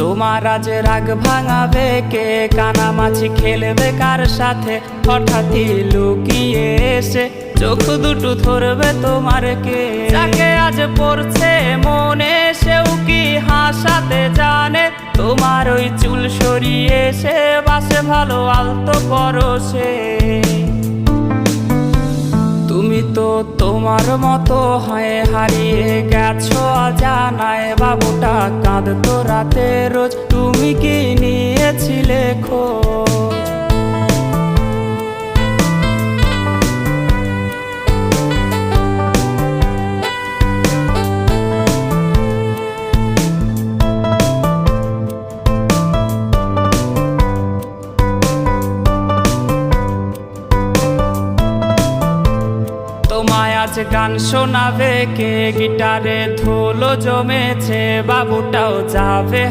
তোমার আজ রাগ ভাঙাবে কে? কানামাছি খেলবে কার সাথে? হঠাৎই লুকিয়ে এসে চোখ দুটো ধরবে তোমার কে? যাকে আজ পড়ছে মনে সেও কি হাসাতে জানে? তোমার ওই চুল সরিয়ে সে বাসে ভালো আলতো পরশে। তুমি তো তোমার মতো হয়ে হারিয়ে গেছো অজানায়। বাবুটা কাঁদতো রাতে রোজ, তুমি কি নিয়েছিলে খোঁজ? তোমায় আজ গান শোনাবে কে? গিটারে ধুলো জমেছে, বাবুটাও যাবে